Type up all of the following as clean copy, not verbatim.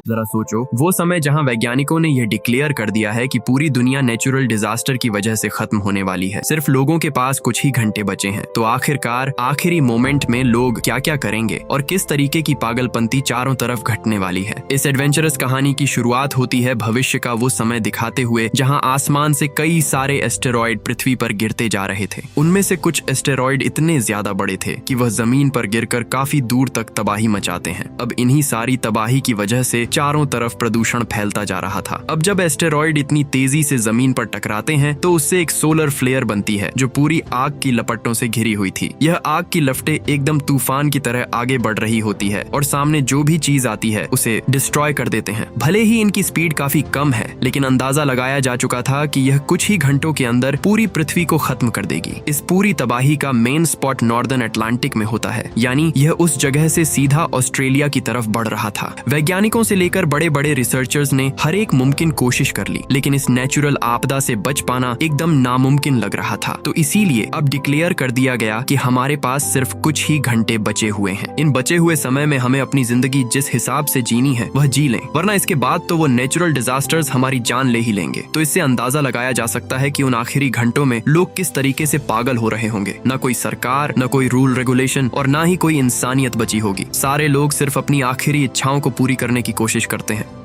जरा सोचो, वो समय जहां वैज्ञानिकों ने यह डिक्लेयर कर दिया है कि पूरी दुनिया नेचुरल डिजास्टर की वजह से खत्म होने वाली है, सिर्फ लोगों के पास कुछ ही घंटे बचे हैं। तो आखिरकार आखिरी मोमेंट में लोग क्या क्या करेंगे और किस तरीके की पागलपंती चारों तरफ घटने वाली है। इस एडवेंचरस कहानी की शुरुआत होती है भविष्य का वो समय दिखाते हुए जहां आसमान से कई सारे एस्टेरॉयड पृथ्वी पर गिरते जा रहे थे। उनमें से कुछ एस्टेरॉयड इतने ज्यादा बड़े थे कि वह जमीन पर गिरकर काफी दूर तक तबाही मचाते हैं। अब इन्हीं सारी तबाही की वजह से चारों तरफ प्रदूषण फैलता जा रहा था। अब जब एस्टेरॉयड इतनी तेजी से जमीन पर टकराते हैं तो उससे एक सोलर फ्लेयर बनती है जो पूरी आग की लपटों से घिरी हुई थी। यह आग की लपटें एकदम तूफान की तरह आगे बढ़ रही होती है और सामने जो भी चीज आती है उसे डिस्ट्रॉय कर देते हैं। भले ही इनकी स्पीड काफी कम है, लेकिन अंदाजा लगाया जा चुका था कि यह कुछ ही घंटों के अंदर पूरी पृथ्वी को खत्म कर देगी। इस पूरी तबाही का मेन स्पॉट नॉर्दर्न अटलांटिक में होता है, यानी यह उस जगह से सीधा ऑस्ट्रेलिया की तरफ बढ़ रहा था। वैज्ञानिकों से लेकर बड़े बड़े रिसर्चर्स ने हर एक मुमकिन कोशिश कर ली, लेकिन इस नेचुरल आपदा से बच पाना एकदम नामुमकिन लग रहा था। तो इसीलिए अब डिक्लेयर कर दिया गया कि हमारे पास सिर्फ कुछ ही घंटे बचे हुए हैं। इन बचे हुए समय में हमें अपनी जिंदगी जिस हिसाब से जीनी है वह जी लें, वरना इसके बाद तो वो नेचुरल डिजास्टर्स हमारी जान ले ही लेंगे। तो इससे अंदाजा लगाया जा सकता है कि उन आखिरी घंटों में लोग किस तरीके से पागल हो रहे होंगे। न कोई सरकार, न कोई रूल रेगुलेशन और ना ही कोई इंसानियत बची होगी। सारे लोग सिर्फ अपनी आखिरी इच्छाओं को पूरी करने की कोशिश करते हैं।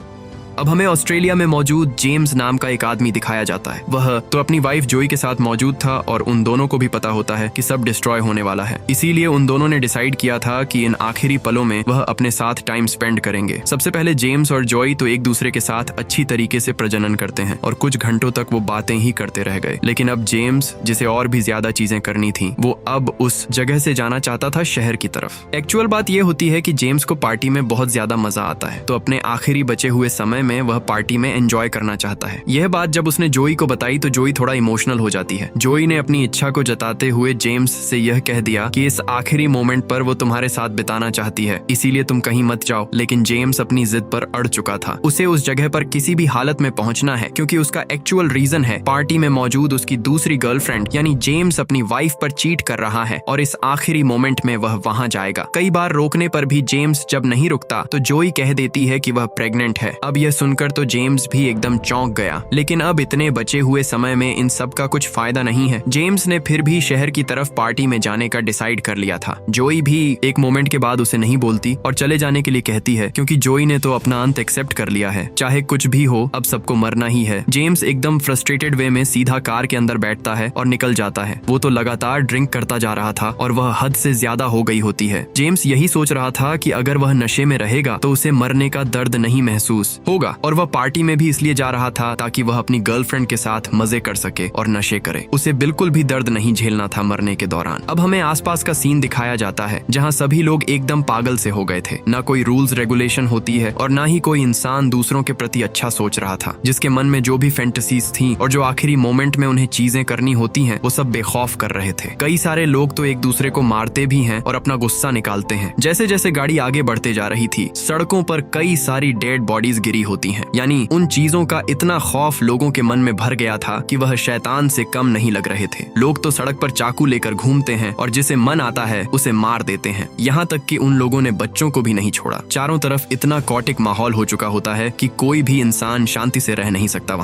अब हमें ऑस्ट्रेलिया में मौजूद जेम्स नाम का एक आदमी दिखाया जाता है। वह तो अपनी वाइफ जोई के साथ मौजूद था और उन दोनों को भी पता होता है कि सब डिस्ट्रॉय होने वाला है। इसीलिए उन दोनों ने डिसाइड किया था कि इन आखिरी पलों में वह अपने साथ टाइम स्पेंड करेंगे। सबसे पहले जेम्स और जोई तो एक दूसरे के साथ अच्छी तरीके से प्रजनन करते हैं और कुछ घंटों तक वो बातें ही करते रह गए। लेकिन अब जेम्स, जिसे और भी ज्यादा चीजें करनी थी, वो अब उस जगह से जाना चाहता था शहर की तरफ। एक्चुअल बात यह होती है कि जेम्स को पार्टी में बहुत ज्यादा मजा आता है, तो अपने आखिरी बचे हुए समय में वह पार्टी में एंजॉय करना चाहता है। यह बात जब उसने जोई को बताई तो जोई थोड़ा इमोशनल हो जाती है। जोई ने अपनी इच्छा को जताते हुए जेम्स से यह कह दिया कि इस आखिरी मोमेंट पर वो तुम्हारे साथ बिताना चाहती है, इसीलिए तुम कहीं मत जाओ। लेकिन जेम्स अपनी जिद पर अड़ चुका था। उसे उस जगह पर किसी भी हालत में पहुंचना है, क्योंकि उसका एक्चुअल रीजन है पार्टी में मौजूद उसकी दूसरी गर्लफ्रेंड यानी जेम्स अपनी वाइफ पर चीट कर रहा है और इस आखिरी मोमेंट में वह वहां जाएगा। कई बार रोकने पर भी जेम्स जब नहीं रुकता तो जोई कह देती है कि वह प्रेग्नेंट है। अब यह सुनकर तो जेम्स भी एकदम चौंक गया, लेकिन अब इतने बचे हुए समय में इन सब का कुछ फायदा नहीं है। जेम्स ने फिर भी शहर की तरफ पार्टी में जाने का डिसाइड कर लिया था। जोई भी एक मोमेंट के बाद उसे नहीं बोलती और चले जाने के लिए कहती है, क्योंकि जोई ने तो अपना अंत एक्सेप्ट कर लिया है। चाहे कुछ भी हो, अब सबको मरना ही है। जेम्स एकदम फ्रस्ट्रेटेड वे में सीधा कार के अंदर बैठता है और निकल जाता है। वो तो लगातार ड्रिंक करता जा रहा था और वह हद से ज्यादा हो गई होती है। जेम्स यही सोच रहा था कि अगर वह नशे में रहेगा तो उसे मरने का दर्द नहीं महसूस होगा, और वह पार्टी में भी इसलिए जा रहा था ताकि वह अपनी गर्लफ्रेंड के साथ मजे कर सके और नशे करे। उसे बिल्कुल भी दर्द नहीं झेलना था मरने के दौरान। अब हमें आसपास का सीन दिखाया जाता है जहां सभी लोग एकदम पागल से हो गए थे। ना कोई रूल्स रेगुलेशन होती है और ना ही कोई इंसान दूसरों के प्रति अच्छा सोच रहा था। जिसके मन में जो भी फैंटेसीज थी और जो आखिरी मोमेंट में उन्हें चीजें करनी होती हैं, वो सब बेखौफ कर रहे थे। कई सारे लोग तो एक दूसरे को मारते भी हैं और अपना गुस्सा निकालते हैं। जैसे जैसे गाड़ी आगे बढ़ते जा रही थी, सड़कों पर कई सारी डेड बॉडीज गिरी होती हैं। यानी उन चीजों का इतना खौफ लोगों के मन में भर गया था कि वह शैतान से कम नहीं लग रहे थे। लोग तो सड़क पर चाकू लेकर घूमते हैं और जिसे मन आता है उसे मार देते हैं। यहाँ तक कि उन लोगों ने बच्चों को भी नहीं छोड़ा। चारों तरफ इतना कॉटिक माहौल हो चुका होता है कि कोई भी इंसान शांति से रह नहीं सकता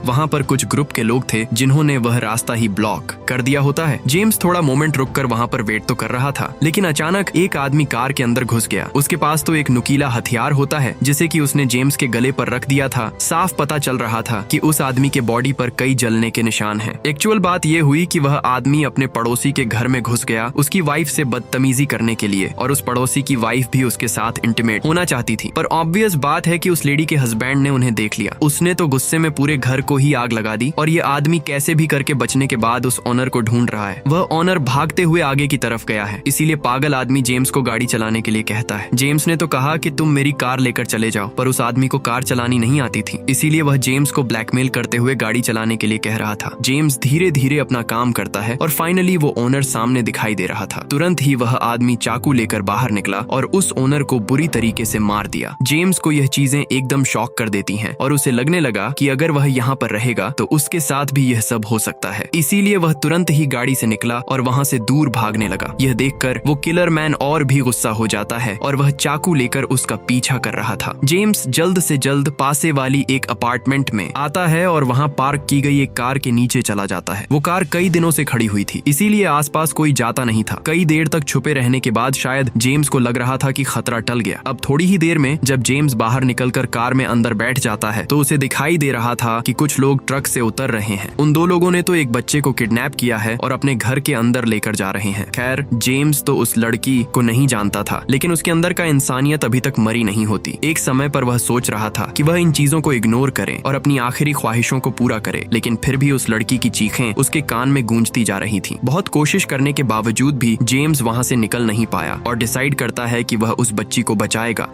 वहां पर कुछ ग्रुप के लोग थे जिन्होंने वह रास्ता ही ब्लॉक कर दिया होता है। जेम्स थोड़ा मोमेंट रुककर वहां पर वेट तो कर रहा था, लेकिन अचानक एक आदमी कार के अंदर घुस गया। उसके पास तो एक नुकीला हथियार होता है जिसे कि उसने जेम्स के गले पर रख दिया था। साफ पता चल रहा था कि उस आदमी के बॉडी पर कई जलने के निशान हैं। एक्चुअल बात यह हुई कि वह आदमी अपने पड़ोसी के घर में घुस गया उसकी वाइफ से बदतमीजी करने के लिए, और उस पड़ोसी की वाइफ भी उसके साथ इंटीमेट होना चाहती थी। पर ऑब्वियस बात है कि उस लेडी के हस्बैंड ने उन्हें देख लिया। उसने तो गुस्से में पूरे घर को ही आग लगा दी और ये आदमी कैसे भी करके बचने के बाद उस ओनर को ढूंढ रहा है। वह ओनर भागते हुए आगे की तरफ गया है। इसीलिए पागल आदमी जेम्स को गाड़ी चलाने के लिए कहता है। जेम्स ने तो कहा कि तुम मेरी कार लेकर चले जाओ, पर उस आदमी को कार चलानी नहीं आती थी। इसीलिए वह जेम्स को ब्लैकमेल करते हुए गाड़ी चलाने के लिए कह रहा था। जेम्स धीरे धीरे अपना काम करता है और फाइनली वो ओनर सामने दिखाई दे रहा था। तुरंत ही वह आदमी चाकू लेकर बाहर निकला और उस ओनर को बुरी तरीके से मार दिया। जेम्स को यह चीजें एकदम शॉक कर देती हैं और उसे लगने लगा कि अगर वह यहाँ पर रहेगा तो उसके साथ भी यह सब हो सकता है। इसीलिए वह तुरंत ही गाड़ी से निकला और वहां से दूर भागने लगा। यह देखकर वो किलर मैन और भी गुस्सा हो जाता है और वह चाकू लेकर उसका पीछा कर रहा था। जेम्स जल्द से जल्द पासे वाली एक अपार्टमेंट में आता है और वहां पार्क की गई एक कार के नीचे चला जाता है। वो कार कई दिनों से खड़ी हुई थी, इसीलिए आसपास कोई जाता नहीं था। कई देर तक छुपे रहने के बाद शायद जेम्स को लग रहा था कि खतरा टल गया। अब थोड़ी ही देर में जब जेम्स बाहर निकलकर कार में अंदर बैठ जाता है तो उसे दिखाई दे रहा था कि कुछ लोग ट्रक से उतर रहे हैं। उन दो लोगों ने तो एक बच्चे को किडनैप किया है और अपने घर के अंदर लेकर जा रहे हैं। खैर, जेम्स तो उस लड़की को नहीं जानता था, लेकिन उसके अंदर का इंसानियत अभी तक मरी नहीं होती। एक समय पर वह सोच रहा था कि वह इन चीजों को इग्नोर करे और अपनी आखिरी ख्वाहिशों को पूरा करे, लेकिन फिर भी उस लड़की की चीखें उसके कान में गूंजती जा रही थी। बहुत कोशिश करने के बावजूद भी जेम्स वहां से निकल नहीं पाया और डिसाइड करता है कि वह उस बच्ची को बचाएगा।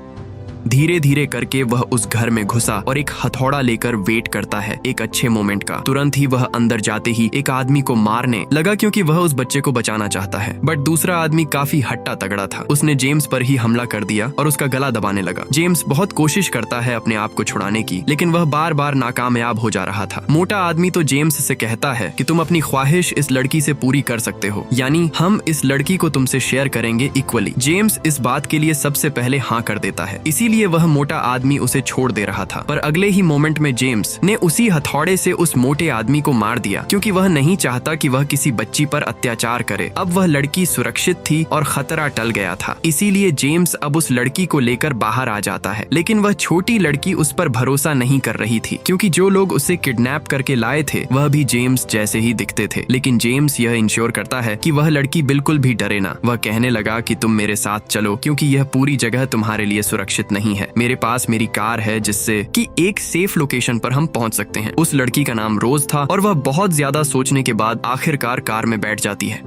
धीरे धीरे करके वह उस घर में घुसा और एक हथौड़ा लेकर वेट करता है एक अच्छे मोमेंट का। तुरंत ही वह अंदर जाते ही एक आदमी को मारने लगा क्योंकि वह उस बच्चे को बचाना चाहता है। बट दूसरा आदमी काफी हट्टा तगड़ा था, उसने जेम्स पर ही हमला कर दिया और उसका गला दबाने लगा। जेम्स बहुत कोशिश करता है अपने आप को छुड़ाने की, लेकिन वह बार बार नाकामयाब हो जा रहा था। मोटा आदमी तो जेम्स से कहता है कि तुम अपनी ख्वाहिश इस लड़की से पूरी कर सकते हो, यानी हम इस लड़की को तुमसे शेयर करेंगे इक्वली। जेम्स इस बात के लिए सबसे पहले हाँ कर देता है, इसीलिए वह मोटा आदमी उसे छोड़ दे रहा था। पर अगले ही मोमेंट में जेम्स ने उसी हथौड़े से उस मोटे आदमी को मार दिया क्योंकि वह नहीं चाहता कि वह किसी बच्ची पर अत्याचार करे। अब वह लड़की सुरक्षित थी और खतरा टल गया था, इसीलिए जेम्स अब उस लड़की को लेकर बाहर आ जाता है। लेकिन वह छोटी लड़की उस पर भरोसा नहीं कर रही थी क्योंकि जो लोग उसे किडनैप करके लाए थे वह भी जेम्स जैसे ही दिखते थे। लेकिन जेम्स यह इंश्योर करता है कि वह लड़की बिल्कुल भी डरे ना। वह कहने लगा कि तुम मेरे साथ चलो क्योंकि यह पूरी जगह तुम्हारे लिए सुरक्षित नहीं है। मेरे पास मेरी कार है जिससे कि एक सेफ लोकेशन पर हम पहुंच सकते हैं। उस लड़की का नाम रोज था और वह बहुत ज्यादा सोचने के बाद आखिरकार कार में बैठ जाती है।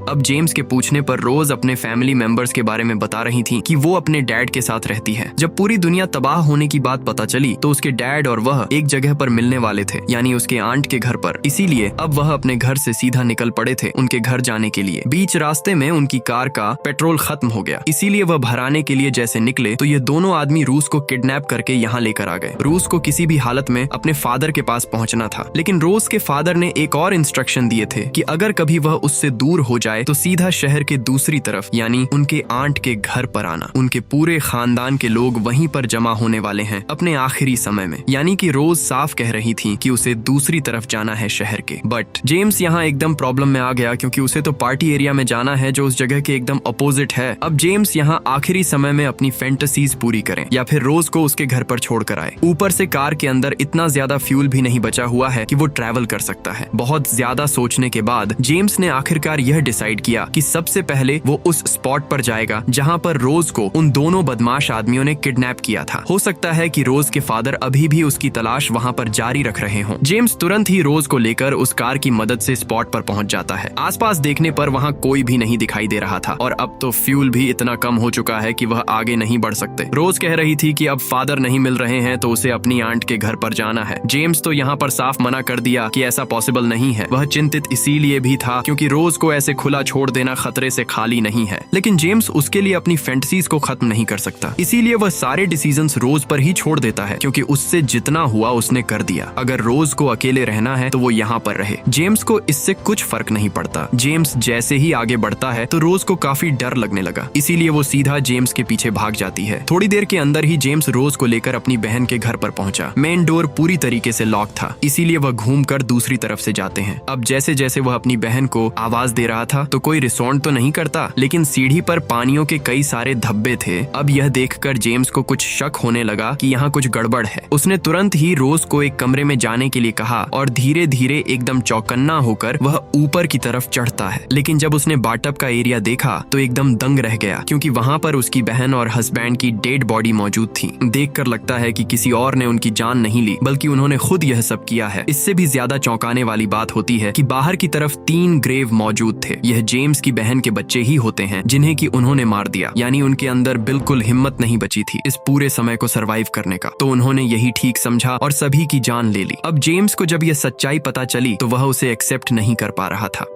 अब जेम्स के पूछने पर रोज अपने फैमिली मेंबर्स के बारे में बता रही थी कि वो अपने डैड के साथ रहती है। जब पूरी दुनिया तबाह होने की बात पता चली तो उसके डैड और वह एक जगह पर मिलने वाले थे, यानी उसके आंट के घर पर। इसीलिए अब वह अपने घर से सीधा निकल पड़े थे उनके घर जाने के लिए। बीच रास्ते में उनकी कार का पेट्रोल खत्म हो गया, इसीलिए वह भराने के लिए जैसे निकले तो ये दोनों आदमी रूस को किडनैप करके यहाँ लेकर आ गए। रूस को किसी भी हालत में अपने फादर के पास पहुंचना था, लेकिन रोज के फादर ने एक और इंस्ट्रक्शन दिए थे कि अगर कभी वह उससे दूर हो जाए तो सीधा शहर के दूसरी तरफ यानी उनके आंट के घर पर आना। उनके पूरे खानदान के लोग वहीं पर जमा होने वाले हैं अपने आखिरी समय में। यानी कि रोज साफ कह रही थी कि उसे दूसरी तरफ जाना है शहर के। बट जेम्स यहाँ एकदम प्रॉब्लम में आ गया क्योंकि उसे तो पार्टी एरिया में जाना है जो उस जगह के एकदम अपोजिट है। अब जेम्स यहाँ आखिरी समय में अपनी फैंटेसीज पूरी करें या फिर रोज को उसके घर पर छोड़कर आए। ऊपर से कार के अंदर इतना ज्यादा फ्यूल भी नहीं बचा हुआ है कि वो ट्रैवल कर सकता है। बहुत ज्यादा सोचने के बाद जेम्स ने आखिरकार यह डिसाइड किया कि सबसे पहले वो उस स्पॉट पर जाएगा जहां पर रोज को उन दोनों बदमाश आदमियों ने किडनैप किया था। हो सकता है कि रोज के फादर अभी भी उसकी तलाश वहां पर जारी रख रहे हों। जेम्स तुरंत ही रोज को लेकर उस कार की मदद से स्पॉट पर पहुंच जाता है। आसपास देखने पर वहां कोई भी नहीं दिखाई दे रहा था और अब तो फ्यूल भी इतना कम हो चुका है कि वह आगे नहीं बढ़ सकते। रोज कह रही थी कि अब फादर नहीं मिल रहे हैं तो उसे अपनी आंट के घर पर जाना है। जेम्स तो यहाँ पर साफ मना कर दिया कि ऐसा पॉसिबल नहीं है। वह चिंतित इसीलिए भी था क्योंकि रोज को ऐसे खुला छोड़ देना खतरे से खाली नहीं है। लेकिन जेम्स उसके लिए अपनी फैंटेसीज को खत्म नहीं कर सकता, इसीलिए वह सारे डिसीजंस रोज पर ही छोड़ देता है क्योंकि उससे जितना हुआ उसने कर दिया। अगर रोज को अकेले रहना है तो वो यहाँ पर रहे। जेम्स को इससे कुछ फर्क नहीं पड़ता। जेम्स जैसे ही आगे बढ़ता है तो रोज को काफी डर लगने लगा, इसीलिए वो सीधा जेम्स के पीछे भाग जाती है। थोड़ी देर के अंदर ही जेम्स रोज को लेकर अपनी बहन के घर पर पहुंचा। मेन डोर पूरी तरीके से लॉक था, इसीलिए वह घूमकर दूसरी तरफ से जाते हैं। अब जैसे जैसे वह अपनी बहन को आवाज दे रहा था तो कोई रिस्पॉन्ड तो नहीं करता, लेकिन सीढ़ी पर पानियों के कई सारे धब्बे थे। अब यह देखकर जेम्स को कुछ शक होने लगा कि यहाँ कुछ गड़बड़ है। उसने तुरंत ही रोज को एक कमरे में जाने के लिए कहा और धीरे धीरे एकदम चौकन्ना होकर वह ऊपर की तरफ चढ़ता है। लेकिन जब उसने बाटअप का एरिया देखा तो एकदम दंग रह गया क्योंकि वहाँ पर उसकी बहन और हस्बैंड की डेड बॉडी मौजूद थी। देखकर लगता है कि किसी और ने उनकी जान नहीं ली बल्कि उन्होंने खुद यह सब किया है। इससे भी ज्यादा चौंकाने वाली बात होती है कि बाहर की तरफ 3 ग्रेव मौजूद थे। यह जेम्स की बहन के बच्चे ही होते हैं जिन्हें कि उन्होंने मार दिया। यानी उनके अंदर बिल्कुल हिम्मत नहीं बची थी इस पूरे समय को सरवाइव करने का, तो उन्होंने यही ठीक समझा और सभी की जान ले ली। अब जेम्स को जब यह सच्चाई पता चली तो वह उसे एक्सेप्ट नहीं कर पा रहा था।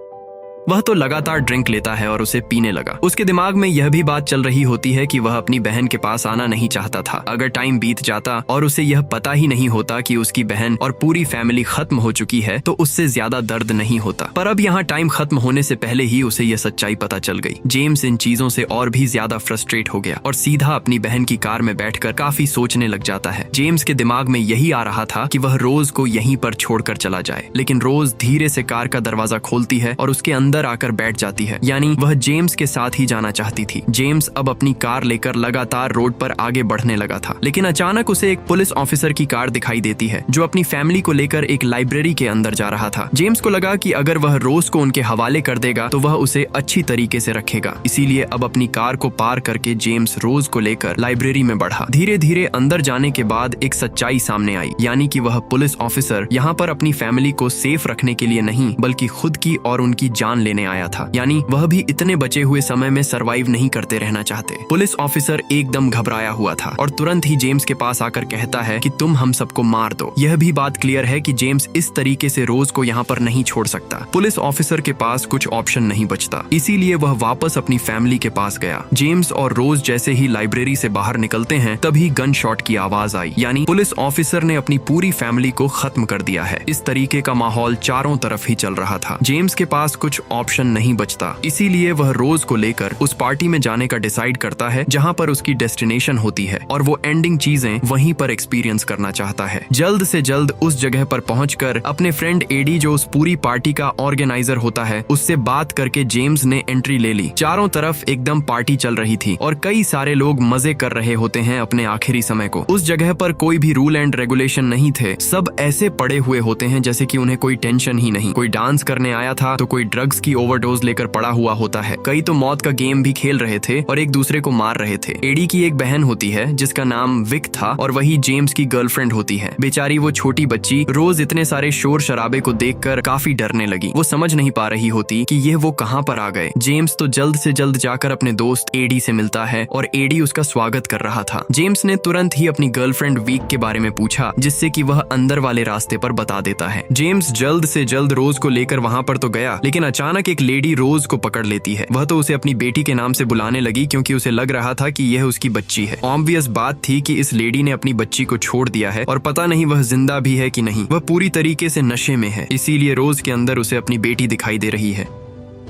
वह तो लगातार ड्रिंक लेता है और उसे पीने लगा। उसके दिमाग में यह भी बात चल रही होती है कि वह अपनी बहन के पास आना नहीं चाहता था। अगर टाइम बीत जाता और उसे यह पता ही नहीं होता कि उसकी बहन और पूरी फैमिली खत्म हो चुकी है तो उससे ज्यादा दर्द नहीं होता। पर अब यहाँ टाइम खत्म होने से पहले ही उसे यह सच्चाई पता चल गई। जेम्स इन चीजों से और भी ज्यादा फ्रस्ट्रेट हो गया और सीधा अपनी बहन की कार में बैठकर काफी सोचने लग जाता है। जेम्स के दिमाग में यही आ रहा था कि वह रोज को यहीं पर छोड़कर चला जाए, लेकिन रोज धीरे से कार का दरवाजा खोलती है और उसके अंदर आकर बैठ जाती है, यानी वह जेम्स के साथ ही जाना चाहती थी। जेम्स अब अपनी कार लेकर लगातार रोड पर आगे बढ़ने लगा था, लेकिन अचानक उसे एक पुलिस ऑफिसर की कार दिखाई देती है जो अपनी फैमिली को लेकर एक लाइब्रेरी के अंदर जा रहा था। जेम्स को लगा कि अगर वह रोज को उनके हवाले कर देगा तो वह उसे अच्छी तरीके से रखेगा, इसीलिए अब अपनी कार को पार करके जेम्स रोज को लेकर लाइब्रेरी में बढ़ा। धीरे धीरे अंदर जाने के बाद एक सच्चाई सामने आई, यानी कि वह पुलिस ऑफिसर यहाँ पर अपनी फैमिली को सेफ रखने के लिए नहीं बल्कि खुद की और उनकी जान लेने आया था, यानी वह भी इतने बचे हुए समय में सरवाइव नहीं करते रहना चाहते। पुलिस ऑफिसर एकदम घबराया हुआ था और तुरंत ही जेम्स के पास आकर कहता है कि तुम हम सबको मार दो। यह भी बात क्लियर है कि जेम्स इस तरीके से रोज को यहाँ पर नहीं छोड़ सकता। पुलिस ऑफिसर के पास कुछ ऑप्शन नहीं बचता, इसीलिए वह वापस अपनी फैमिली के पास गया। जेम्स और रोज जैसे ही लाइब्रेरी से बाहर निकलते हैं तभी गन शॉट की आवाज आई, यानी पुलिस ऑफिसर ने अपनी पूरी फैमिली को खत्म कर दिया है। इस तरीके का माहौल चारों तरफ ही चल रहा था। जेम्स के पास कुछ ऑप्शन नहीं बचता, इसीलिए वह रोज को लेकर उस पार्टी में जाने का डिसाइड करता है जहाँ पर उसकी डेस्टिनेशन होती है और वो एंडिंग चीजें वहीं पर एक्सपीरियंस करना चाहता है। जल्द से जल्द उस जगह पर पहुंचकर अपने फ्रेंड एडी जो उस पूरी पार्टी का ऑर्गेनाइजर होता है उससे बात करके जेम्स ने एंट्री ले ली। चारों तरफ एकदम पार्टी चल रही थी और कई सारे लोग मजे कर रहे होते हैं अपने आखिरी समय को। उस जगह पर कोई भी रूल एंड रेगुलेशन नहीं थे, सब ऐसे पड़े हुए होते हैं जैसे कि उन्हें कोई टेंशन ही नहीं। कोई डांस करने आया था तो कोई ड्रग्स की ओवरडोज लेकर पड़ा हुआ होता है, कई तो मौत का गेम भी खेल रहे थे और एक दूसरे को मार रहे थे। एडी की एक बहन होती है जिसका नाम विक था और वही जेम्स की गर्लफ्रेंड होती है। बेचारी वो छोटी बच्ची रोज इतने सारे शोर शराबे को देखकर काफी डरने लगी। वो समझ नहीं पा रही होती कि ये वो कहाँ पर आ गए। जेम्स तो जल्द से जल्द जाकर अपने दोस्त एडी से मिलता है और एडी उसका स्वागत कर रहा था। जेम्स ने तुरंत ही अपनी गर्लफ्रेंड वीक के बारे में पूछा जिससे कि वह अंदर वाले रास्ते पर बता देता है। जेम्स जल्द से जल्द रोज को लेकर वहाँ पर तो गया, लेकिन अचानक एक लेडी रोज को पकड़ लेती है। वह तो उसे अपनी बेटी के नाम से बुलाने लगी क्योंकि उसे लग रहा था कि यह उसकी बच्ची है। ऑब्वियस बात थी कि इस लेडी ने अपनी बच्ची को छोड़ दिया है और पता नहीं वह जिंदा भी है कि नहीं। वह पूरी तरीके से नशे में है, इसीलिए रोज के अंदर उसे अपनी बेटी दिखाई दे रही है।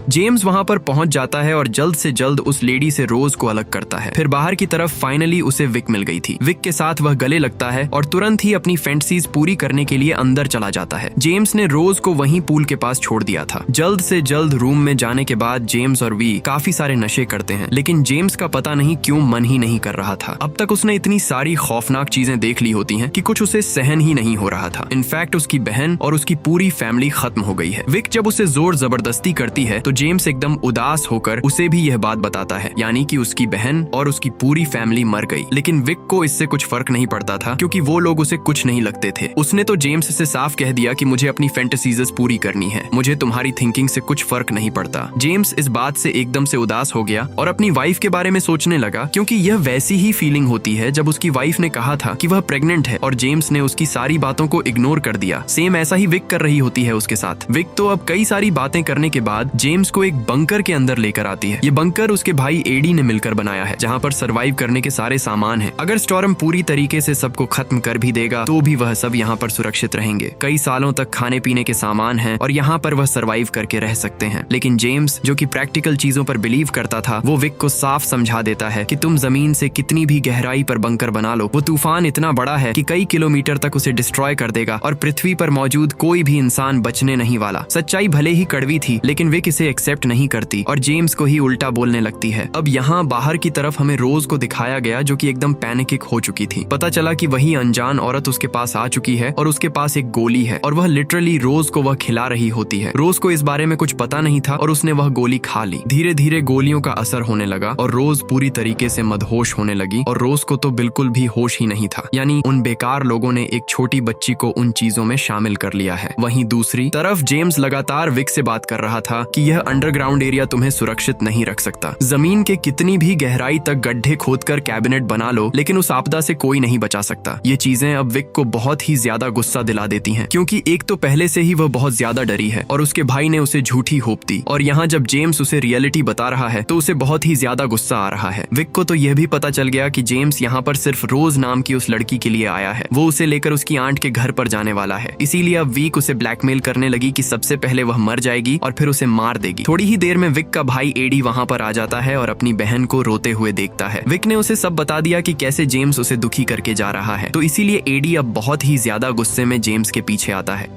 जेम्स वहां पर पहुंच जाता है और जल्द से जल्द उस लेडी से रोज को अलग करता है। फिर बाहर की तरफ फाइनली उसे विक मिल गई थी। विक के साथ वह गले लगता है और तुरंत ही अपनी फैंटेसीज पूरी करने के लिए अंदर चला जाता है। जेम्स ने रोज को वहीं पूल के पास छोड़ दिया था। जल्द से जल्द रूम में जाने के बाद जेम्स और वी काफी सारे नशे करते हैं, लेकिन जेम्स का पता नहीं क्यों मन ही नहीं कर रहा था। अब तक उसने इतनी सारी खौफनाक चीजें देख ली होती हैं कि कुछ उसे सहन ही नहीं हो रहा था। इनफैक्ट उसकी बहन और उसकी पूरी फैमिली खत्म हो गई है। विक जब उसे जोर जबरदस्ती करती है तो जेम्स एकदम उदास होकर उसे भी यह बात बताता है, यानी कि उसकी बहन और उसकी पूरी फैमिली मर गई। लेकिन विक को इससे कुछ फर्क नहीं पड़ता था क्योंकि वो लोग उसे कुछ नहीं लगते थे। उसने तो जेम्स से साफ कह दिया कि मुझे अपनी फैंटेसीज पूरी करनी है, मुझे तुम्हारी थिंकिंग से कुछ फर्क नहीं पड़ता। जेम्स इस बात से एकदम से उदास हो गया और अपनी वाइफ के बारे में सोचने लगा, क्योंकि यह वैसी ही फीलिंग होती है जब उसकी वाइफ ने कहा था कि वह प्रेग्नेंट है और जेम्स ने उसकी सारी बातों को इग्नोर कर दिया। सेम ऐसा ही विक कर रही होती है उसके साथ। विक तो अब कई सारी बातें करने के बाद जेम्स को एक बंकर के अंदर लेकर आती है। ये बंकर उसके भाई एडी ने मिलकर बनाया है, जहाँ पर सरवाइव करने के सारे सामान हैं। अगर स्टॉर्म पूरी तरीके से सबको खत्म कर भी देगा तो भी वह सब यहाँ पर सुरक्षित रहेंगे। कई सालों तक खाने पीने के सामान हैं और यहाँ पर वह सरवाइव करके रह सकते हैं। लेकिन जेम्स, जो कि प्रैक्टिकल चीजों पर बिलीव करता था, वो विक को साफ समझा देता है कि तुम जमीन से कितनी भी गहराई पर बंकर बना लो, वो तूफान इतना बड़ा है कि कई किलोमीटर तक उसे डिस्ट्रॉय कर देगा और पृथ्वी पर मौजूद कोई भी इंसान बचने नहीं वाला। सच्चाई भले ही कड़वी थी, लेकिन विक इसे एक्सेप्ट नहीं करती और जेम्स को ही उल्टा बोलने लगती है। अब यहाँ बाहर की तरफ हमें रोज को दिखाया गया, जो कि एकदम पैनिक हो चुकी थी। पता चला कि वही अनजान औरत उसके पास आ चुकी है और उसके पास एक गोली है और वह लिटरली रोज को वह खिला रही होती है। रोज को इस बारे में कुछ पता नहीं था और उसने वह गोली खा ली। धीरे धीरे गोलियों का असर होने लगा और रोज पूरी तरीके से मदहोश होने लगी और रोज को तो बिल्कुल भी होश ही नहीं था। यानी उन बेकार लोगों ने एक छोटी बच्ची को उन चीजों में शामिल कर लिया है। वहीं दूसरी तरफ जेम्स लगातार विक से बात कर रहा था कि यह अंडरग्राउंड एरिया तुम्हें सुरक्षित नहीं रख सकता। जमीन के कितनी भी गहराई तक गड्ढे खोदकर कैबिनेट बना लो, लेकिन उस आपदा से कोई नहीं बचा सकता। ये चीजें अब विक को बहुत ही ज्यादा गुस्सा दिला देती हैं, क्योंकि एक तो पहले से ही वह बहुत ज्यादा डरी है और उसके भाई ने उसे झूठी होप दी, और यहाँ जब जेम्स उसे रियलिटी बता रहा है तो उसे बहुत ही ज्यादा गुस्सा आ रहा है। विक को तो यह भी पता चल गया कि जेम्स यहाँ पर सिर्फ रोज नाम की उस लड़की के लिए आया है। वो उसे लेकर उसकी आंट के घर पर जाने वाला है, इसीलिए अब विक उसे ब्लैकमेल करने लगी कि सबसे पहले वह मर जाएगी और फिर उसे मार देगी। थोड़ी ही देर में विक का भाई एडी वहाँ पर आ जाता है और अपनी बहन को रोते हुए देखता है। विक ने उसे सब बता दिया कि कैसे जेम्स उसे दुखी करके जा रहा है, तो इसीलिए एडी अब बहुत ही ज्यादा गुस्से में जेम्स के पीछे आता है।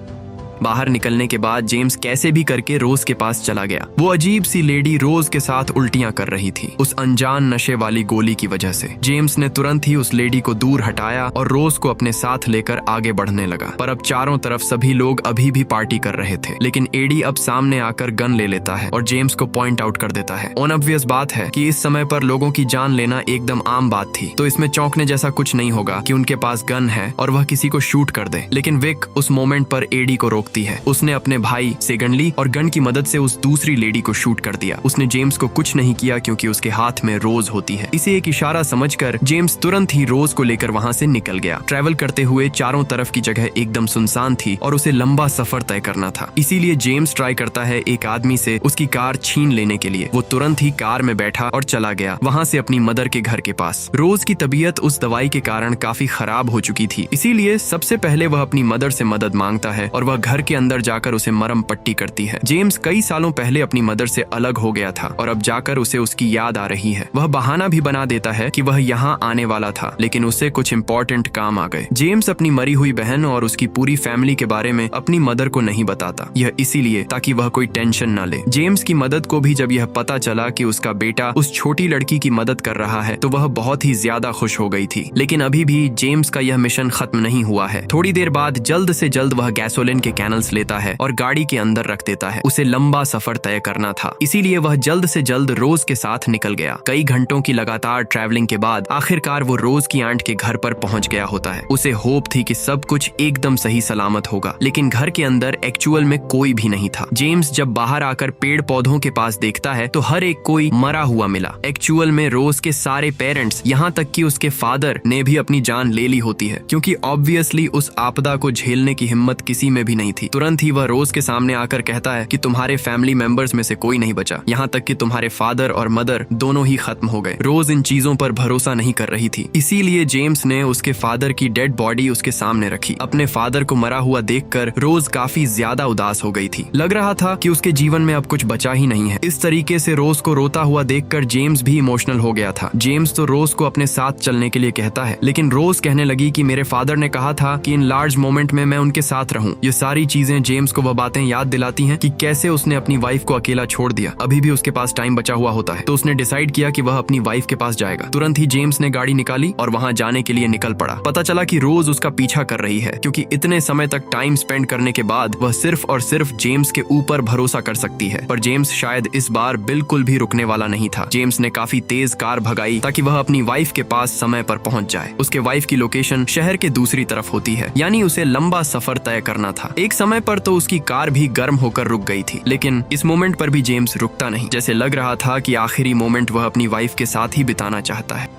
बाहर निकलने के बाद जेम्स कैसे भी करके रोज के पास चला गया। वो अजीब सी लेडी रोज के साथ उल्टियां कर रही थी उस अनजान नशे वाली गोली की वजह से। जेम्स ने तुरंत ही उस लेडी को दूर हटाया और रोज को अपने साथ लेकर आगे बढ़ने लगा। पर अब चारों तरफ सभी लोग अभी भी पार्टी कर रहे थे, लेकिन एडी अब सामने आकर गन ले लेता है और जेम्स को पॉइंट आउट कर देता है। ऑब्वियस बात है कि इस समय पर लोगों की जान लेना एकदम आम बात थी, तो इसमें चौंकने जैसा कुछ नहीं होगा कि उनके पास गन है और वह किसी को शूट कर दे। लेकिन विक उस मोमेंट पर एडी को रोक है। उसने अपने भाई सेगनली और गन की मदद से उस दूसरी लेडी को शूट कर दिया। उसने जेम्स को कुछ नहीं किया क्योंकि उसके हाथ में रोज होती है। इसे एक इशारा समझकर जेम्स तुरंत ही रोज को लेकर वहां से निकल गया। ट्रैवल करते हुए चारों तरफ की जगह एकदम सुनसान थी और उसे लंबा सफर तय करना था। इसीलिए जेम्स ट्राई करता है एक आदमी से उसकी कार छीन लेने के लिए। वो तुरंत ही कार में बैठा और चला गया वहां से अपनी मदर के घर के पास। रोज की तबीयत उस दवाई के कारण काफी खराब हो चुकी थी, इसीलिए सबसे पहले वह अपनी मदर से मदद मांगता है और वह घर के अंदर जाकर उसे मरम पट्टी करती है। जेम्स कई सालों पहले अपनी मदर से अलग हो गया था और अब जाकर उसे उसकी याद आ रही है। वह बहाना भी बना देता है कि वह यहाँ आने वाला था, लेकिन उसे कुछ इम्पोर्टेंट काम आ गए। जेम्स अपनी मरी हुई बहन और उसकी पूरी फैमिली के बारे में अपनी मदर को नहीं बताता, यह इसीलिए ताकि वह कोई टेंशन न ले। जेम्स की मदद को भी जब यह पता चला कि उसका बेटा उस छोटी लड़की की मदद कर रहा है तो वह बहुत ही ज्यादा खुश हो गई थी। लेकिन अभी भी जेम्स का यह मिशन खत्म नहीं हुआ है। थोड़ी देर बाद जल्द से जल्द वह गैसोलीन के कैनल्स लेता है और गाड़ी के अंदर रख देता है। उसे लंबा सफर तय करना था, इसीलिए वह जल्द से जल्द रोज के साथ निकल गया। कई घंटों की लगातार ट्रैवलिंग के बाद आखिरकार वो रोज की आंट के घर पर पहुंच गया होता है। उसे होप थी कि सब कुछ एकदम सही सलामत होगा, लेकिन घर के अंदर एक्चुअल में कोई भी नहीं था। जेम्स जब बाहर आकर पेड़ पौधों के पास देखता है तो हर एक कोई मरा हुआ मिला। एक्चुअल में रोज के सारे पेरेंट्स, यहाँ तक कि उसके फादर ने भी अपनी जान ले ली होती है, क्योंकि ऑब्वियसली उस आपदा को झेलने की हिम्मत किसी में भी नहीं थी। तुरंत ही वह रोज के सामने आकर कहता है कि तुम्हारे फैमिली मेंबर्स में से कोई नहीं बचा, यहाँ तक कि तुम्हारे फादर और मदर दोनों ही खत्म हो गए। रोज इन चीजों पर भरोसा नहीं कर रही थी, इसीलिए जेम्स ने उसके फादर की डेड बॉडी उसके सामने रखी। अपने फादर को मरा हुआ देखकर रोज काफी ज्यादा उदास हो गई थी। लग रहा था कि उसके जीवन में अब कुछ बचा ही नहीं है। इस तरीके से रोज को रोता हुआ देखकर जेम्स भी इमोशनल हो गया था। जेम्स तो रोज को अपने साथ चलने के लिए कहता है, लेकिन रोज कहने लगी कि मेरे फादर ने कहा था कि इन लार्ज मोमेंट में मैं उनके साथ रहूं। ये सारी चीजें जेम्स को वह बातें याद दिलाती हैं कि कैसे उसने अपनी वाइफ को अकेला छोड़ दिया। अभी भी उसके पास टाइम बचा हुआ होता है, तो उसने डिसाइड किया कि वह अपनी वाइफ के पास जाएगा। तुरंत ही जेम्स ने गाड़ी निकाली और वहां जाने के लिए निकल पड़ा। पता चला कि रोज उसका पीछा कर रही है, क्योंकि इतने समय तक टाइम स्पेंड करने के बाद वह सिर्फ और सिर्फ जेम्स के ऊपर भरोसा कर सकती है। पर जेम्स शायद इस बार बिल्कुल भी रुकने वाला नहीं था। जेम्स ने काफी तेज कार भगाई ताकि वह अपनी वाइफ के पास समय पर पहुंच जाए। उसके वाइफ की लोकेशन शहर के दूसरी तरफ होती है, यानी उसे लंबा सफर तय करना था। एक समय पर तो उसकी कार भी गर्म होकर रुक गई थी, लेकिन इस मोमेंट पर भी जेम्स रुकता नहीं। जैसे लग रहा था कि आखिरी मोमेंट वह अपनी वाइफ के साथ ही बिताना चाहता है।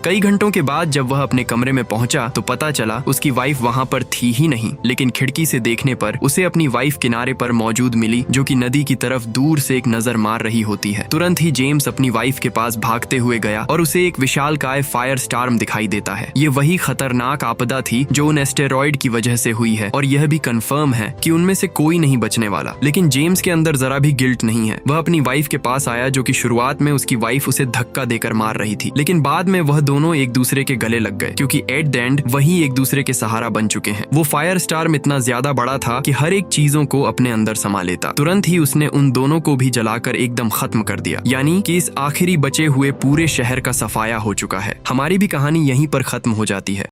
कई घंटों के बाद जब वह अपने कमरे में पहुंचा तो पता चला उसकी वाइफ वहां पर थी ही नहीं, लेकिन खिड़की से देखने पर उसे अपनी वाइफ किनारे पर मौजूद मिली, जो कि नदी की तरफ दूर से एक नजर मार रही होती है। तुरंत ही जेम्स अपनी वाइफ के पास भागते हुए गया और उसे एक विशालकाय फायर स्टार्म दिखाई देता है। ये वही खतरनाक आपदा थी जो उन एस्टेरॉइड की वजह से हुई है, और यह भी कंफर्म है कि उनमें से कोई नहीं बचने वाला। लेकिन जेम्स के अंदर जरा भी गिल्ट नहीं है। वह अपनी वाइफ के पास आया, जो कि शुरुआत में उसकी वाइफ उसे धक्का देकर मार रही थी, लेकिन बाद में वह दोनों एक दूसरे के गले लग गए, क्योंकि एट द एंड वही एक दूसरे के सहारा बन चुके हैं। वो फायर स्टार्म इतना ज्यादा बड़ा था कि हर एक चीजों को अपने अंदर समा लेता। तुरंत ही उसने उन दोनों को भी जलाकर एकदम खत्म कर दिया, यानी कि इस आखिरी बचे हुए पूरे शहर का सफाया हो चुका है। हमारी भी कहानी यहीं पर खत्म हो जाती है।